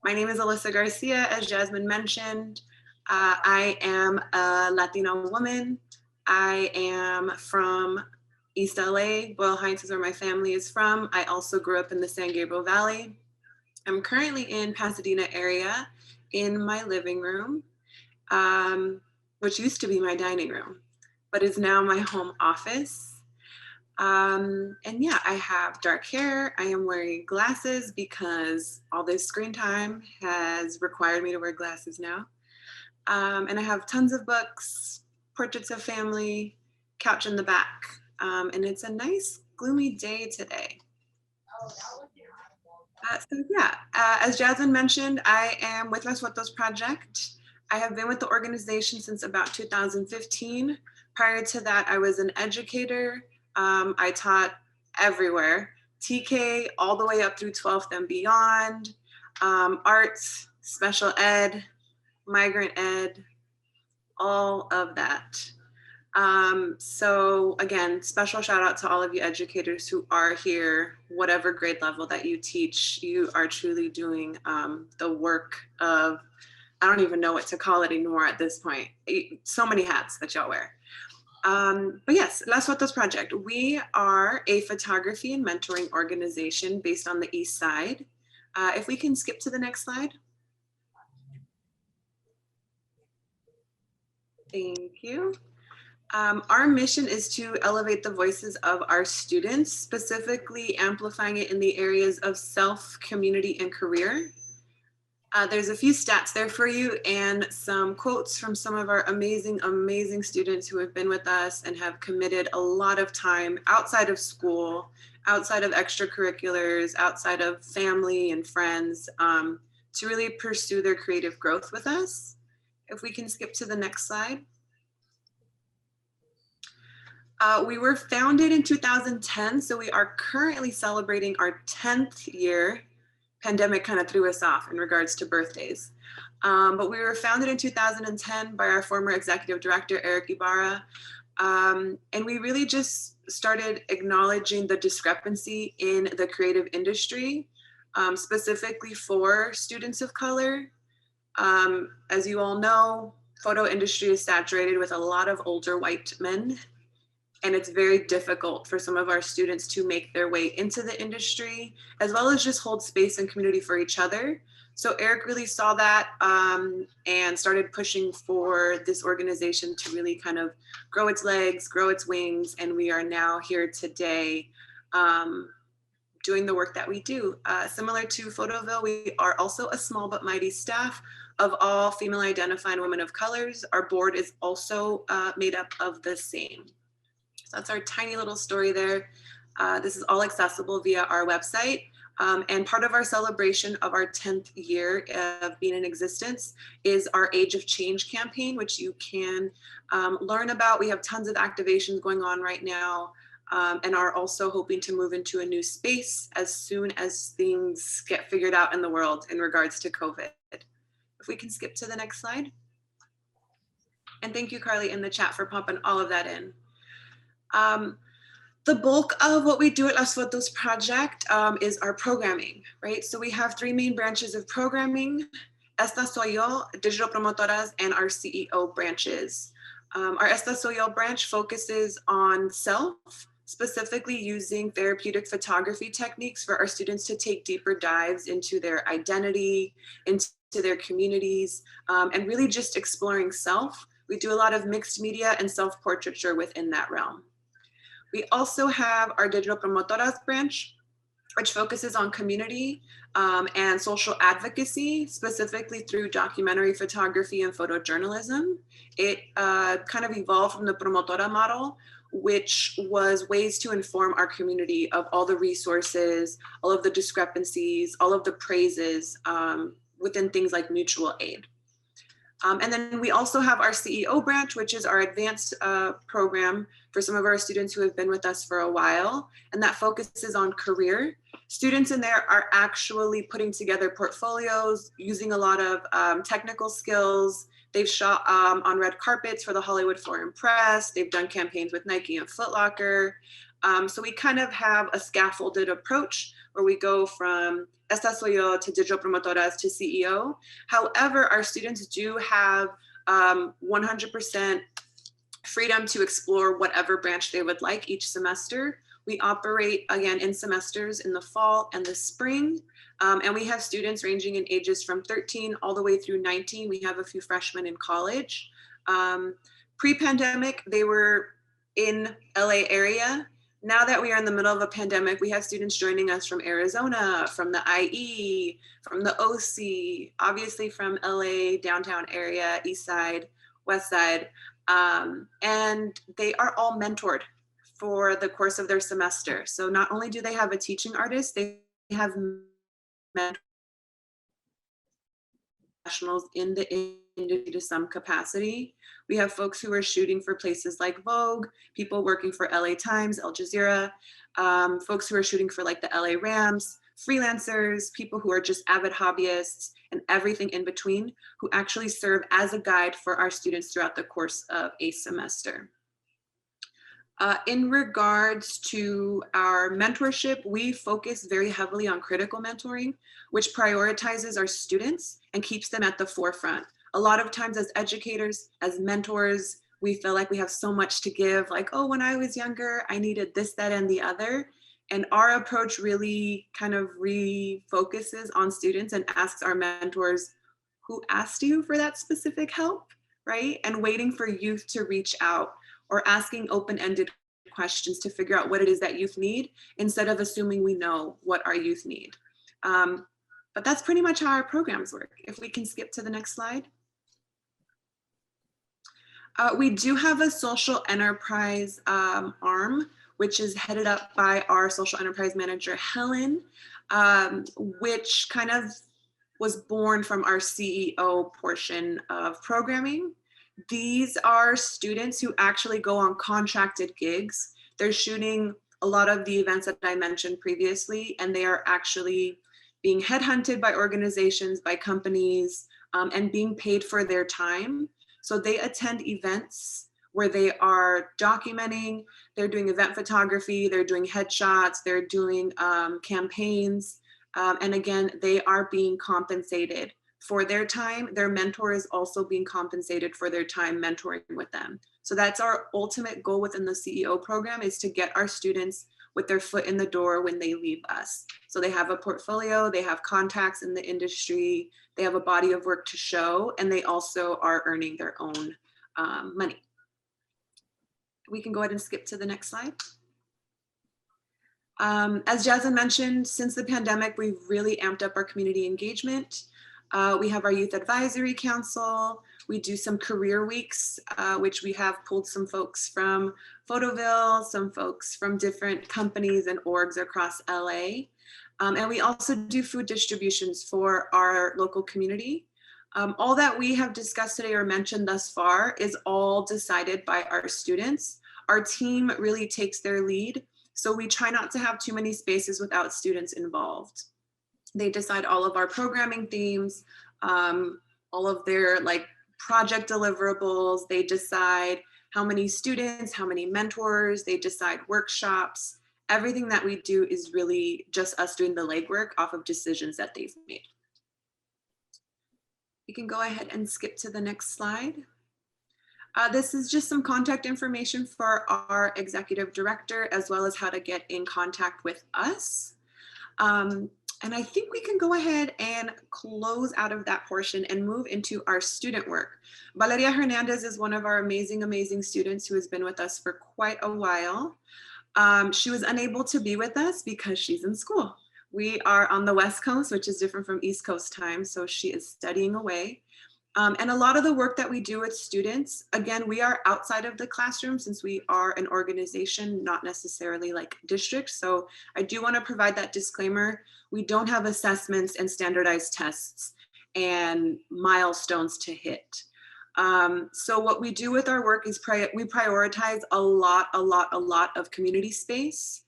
My name is Alyssa Garcia, as Jasmine mentioned. I am a Latina woman. I am from East LA. Boyle Heights is where my family is from. I also grew up in the San Gabriel Valley. I'm currently in Pasadena area in my living room, which used to be my dining room, but is now my home office. And yeah, I have dark hair. I am wearing glasses because all this screen time has required me to wear glasses now. And I have tons of books, portraits of family, couch in the back. And it's a nice gloomy day today. So yeah, as Jasmine mentioned, I am with Las Fotos Project. I have been with the organization since about 2015. Prior to that, I was an educator. I taught everywhere, TK all the way up through 12th and beyond, arts, special ed, migrant ed, all of that. So again, special shout out to all of you educators who are here, whatever grade level that you teach, you are truly doing the work of, I don't even know what to call it anymore at this point. So many hats that y'all wear. But yes, Las Fotos Project. We are a photography and mentoring organization based on the East Side. If we can skip to the next slide. Thank you. Our mission is to elevate the voices of our students, specifically amplifying it in the areas of self, community, and career. There's a few stats there for you and some quotes from some of our amazing, amazing students who have been with us and have committed a lot of time outside of school, outside of extracurriculars, outside of family and friends, to really pursue their creative growth with us. If we can skip to the next slide. We were founded in 2010, so we are currently celebrating our 10th year. Pandemic kind of threw us off in regards to birthdays. But we were founded in 2010 by our former executive director, Eric Ibarra. And we really just started acknowledging the discrepancy in the creative industry, specifically for students of color. As you all know, photo industry is saturated with a lot of older white men, and it's very difficult for some of our students to make their way into the industry, as well as just hold space and community for each other. So Eric really saw that and started pushing for this organization to really kind of grow its legs, grow its wings, and we are now here today doing the work that we do. Similar to Photoville, we are also a small but mighty staff of all female identified women of colors. Our board is also made up of the same. So that's our tiny little story there. This is all accessible via our website. And part of our celebration of our 10th year of being in existence is our Age of Change campaign, which you can learn about. We have tons of activations going on right now, and are also hoping to move into a new space as soon as things get figured out in the world in regards to COVID. If we can skip to the next slide. And thank you, Carly, in the chat for popping all of that in. The bulk of what we do at Las Fotos Project is our programming, right? So we have three main branches of programming: Esta Soy Yo, Digital Promotoras, and our CEO branches. Our Esta Soy Yo branch focuses on self, specifically using therapeutic photography techniques for our students to take deeper dives into their identity, into their communities, and really just exploring self. We do a lot of mixed media and self-portraiture within that realm. We also have our Digital Promotoras branch, which focuses on community and social advocacy, specifically through documentary photography and photojournalism. It kind of evolved from the Promotora model, which was ways to inform our community of all the resources, all of the discrepancies, all of the praises within things like mutual aid. And then we also have our CEO branch, which is our advanced program for some of our students who have been with us for a while, and that focuses on career. Students in there are actually putting together portfolios, using a lot of technical skills. They've shot on red carpets for the Hollywood Foreign Press. They've done campaigns with Nike and Foot Locker. So we kind of have a scaffolded approach where we go from Esta soy yo to digital promotoras to CEO. However, our students do have 100% freedom to explore whatever branch they would like each semester. We operate again in semesters in the fall and the spring. And we have students ranging in ages from 13 all the way through 19. We have a few freshmen in college. Pre-pandemic, they were in LA area. Now that we are in the middle of a pandemic, we have students joining us from Arizona, from the IE, from the OC, obviously from LA, downtown area, East Side, West Side. And they are all mentored for the course of their semester. So not only do they have a teaching artist, they have professionals in the industry to some capacity. We have folks who are shooting for places like Vogue, people working for LA Times, Al Jazeera, folks who are shooting for like the LA Rams, freelancers, people who are just avid hobbyists, and everything in between, who actually serve as a guide for our students throughout the course of a semester. In regards to our mentorship, we focus very heavily on critical mentoring, which prioritizes our students and keeps them at the forefront. A lot of times as educators, as mentors, we feel like we have so much to give, like, oh, when I was younger, I needed this, that, and the other. And our approach really kind of refocuses on students and asks our mentors, who asked you for that specific help, right? And waiting for youth to reach out, or asking open-ended questions to figure out what it is that youth need, instead of assuming we know what our youth need. But that's pretty much how our programs work. If we can skip to the next slide. We do have a social enterprise arm, which is headed up by our social enterprise manager, Helen, which kind of was born from our CEO portion of programming. These are students who actually go on contracted gigs. They're shooting a lot of the events that I mentioned previously, and they are actually being headhunted by organizations, by companies, and being paid for their time. So they attend events where they are documenting, they're doing event photography, they're doing headshots, they're doing campaigns, and again, they are being compensated for their time. Their mentor is also being compensated for their time mentoring with them. So that's our ultimate goal within the CEO program, is to get our students with their foot in the door when they leave us. So they have a portfolio, they have contacts in the industry, they have a body of work to show, and they also are earning their own money. We can go ahead and skip to the next slide. As Jasmine mentioned, since the pandemic, we've really amped up our community engagement. We have our Youth Advisory Council. We do some career weeks, which we have pulled some folks from Photoville, some folks from different companies and orgs across LA. And we also do food distributions for our local community. All that we have discussed today or mentioned thus far is all decided by our students. Our team really takes their lead, so we try not to have too many spaces without students involved. They decide all of our programming themes, all of their like project deliverables. They decide how many students, how many mentors, they decide workshops. Everything that we do is really just us doing the legwork off of decisions that they've made. We can go ahead and skip to the next slide. This is just some contact information for our executive director, as well as how to get in contact with us. And I think we can go ahead and close out of that portion and move into our student work. Valeria Hernandez is one of our amazing, amazing students who has been with us for quite a while. She was unable to be with us because she's in school. We are on the West Coast, which is different from East Coast time, so she is studying away. And a lot of the work that we do with students, again, we are outside of the classroom since we are an organization, not necessarily like district. So I do want to provide that disclaimer. We don't have assessments and standardized tests and milestones to hit. So what we do with our work is we prioritize a lot of community space.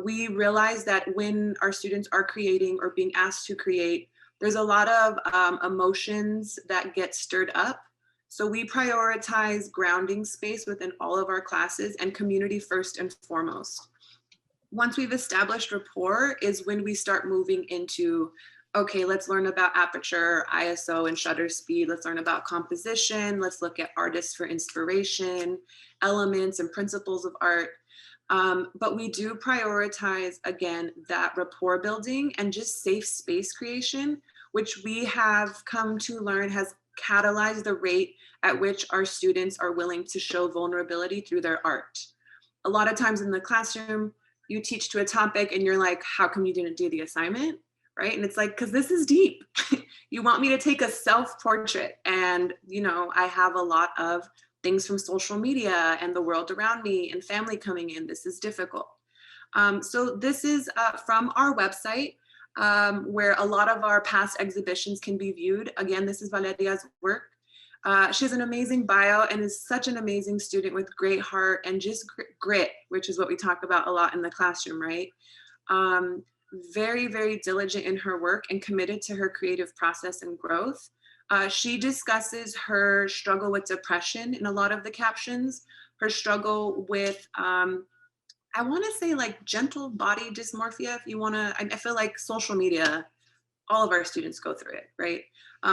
We realize that when our students are creating or being asked to create, there's a lot of emotions that get stirred up. So we prioritize grounding space within all of our classes and community first and foremost. Once we've established rapport is when we start moving into, okay, let's learn about aperture, ISO, and shutter speed. Let's learn about composition. Let's look at artists for inspiration, elements and principles of art. But we do prioritize, again, that rapport building and just safe space creation, which we have come to learn has catalyzed the rate at which our students are willing to show vulnerability through their art. A lot of times in the classroom, you teach to a topic and you're like, how come you didn't do the assignment? Right? And it's like, because this is deep. You want me to take a self-portrait. And, you know, I have a lot of things from social media and the world around me and family coming in. This is difficult. So this is from our website, where a lot of our past exhibitions can be viewed. Again, this is Valeria's work. She has an amazing bio and is such an amazing student with great heart and just grit, which is what we talk about a lot in the classroom, right? Very, very diligent in her work and committed to her creative process and growth. She discusses her struggle with depression in a lot of the captions, her struggle with, I want to say like gentle body dysmorphia, if you want to, I feel like social media, all of our students go through it, right?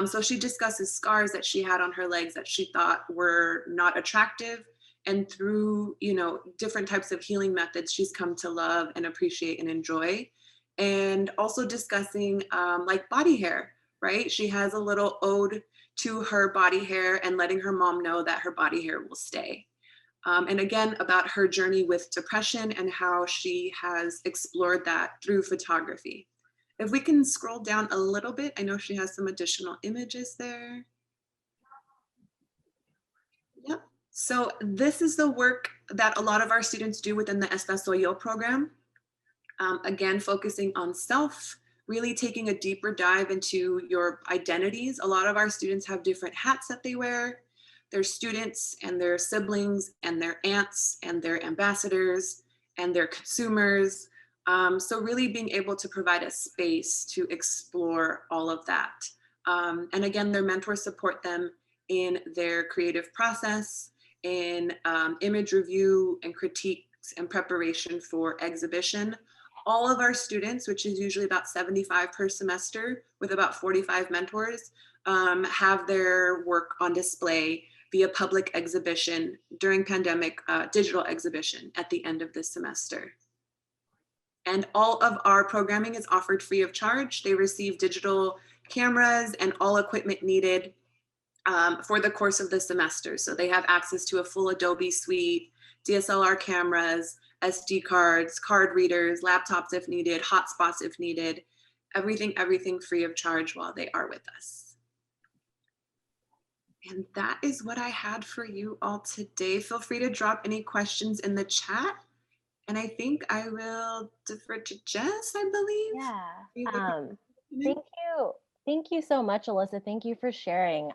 So she discusses scars that she had on her legs that she thought were not attractive. And through, you know, different types of healing methods, she's come to love and appreciate and enjoy. And also discussing like body hair, right? She has a little ode to her body hair and letting her mom know that her body hair will stay. And again, about her journey with depression and how she has explored that through photography. If we can scroll down a little bit, I know she has some additional images there. Yep. So this is the work that a lot of our students do within the Esta Soy Yo program. Again, focusing on self, really taking a deeper dive into your identities. A lot of our students have different hats that they wear. They're students and their siblings and their aunts and their ambassadors and their consumers. So really being able to provide a space to explore all of that. And again, their mentors support them in their creative process, in image review and critiques and preparation for exhibition. All of our students, which is usually about 75 per semester with about 45 mentors, have their work on display via public exhibition during pandemic, digital exhibition at the end of this semester. And all of our programming is offered free of charge. They receive digital cameras and all equipment needed for the course of the semester. So they have access to a full Adobe suite, DSLR cameras, SD cards, card readers, laptops if needed, hotspots if needed, everything free of charge while they are with us. And that is what I had for you all today. Feel free to drop any questions in the chat. And I think I will defer to Jess, I believe. Yeah. Thank you. Thank you so much, Alyssa. Thank you for sharing.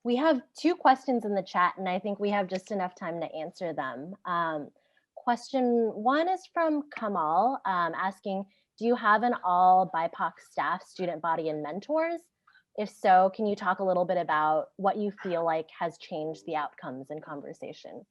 We have 2 questions in the chat, and I think we have just enough time to answer them. Question 1 is from Kamal, asking, do you have an all BIPOC staff, student body, and mentors? If so, can you talk a little bit about what you feel like has changed the outcomes in conversation?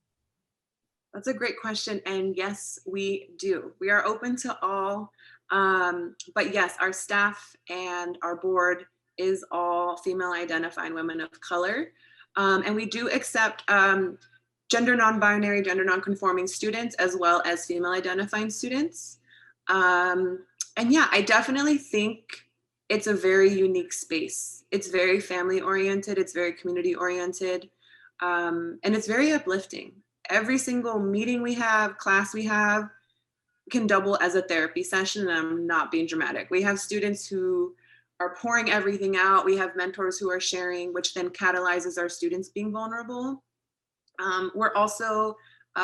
That's a great question. And yes, we do. We are open to all. But yes, our staff and our board is all female identifying women of color. And we do accept gender non-binary, gender non-conforming students, as well as female identifying students. And yeah, I definitely think it's a very unique space. It's very family oriented. It's very community oriented. And it's very uplifting. Every single meeting we have, class we have, can double as a therapy session, and I'm not being dramatic. We have students who are pouring everything out. We have mentors who are sharing, which then catalyzes our students being vulnerable. We're also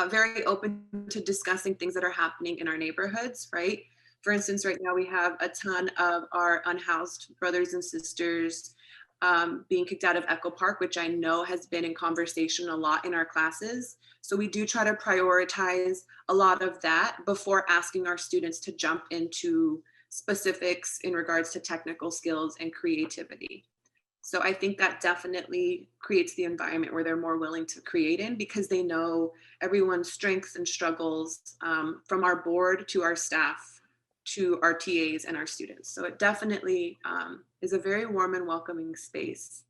very open to discussing things that are happening in our neighborhoods, right? For instance, right now we have a ton of our unhoused brothers and sisters being kicked out of Echo Park, which I know has been in conversation a lot in our classes. So we do try to prioritize a lot of that before asking our students to jump into specifics in regards to technical skills and creativity. So I think that definitely creates the environment where they're more willing to create in, because they know everyone's strengths and struggles, from our board to our staff to our TAs and our students. So it definitely is a very warm and welcoming space.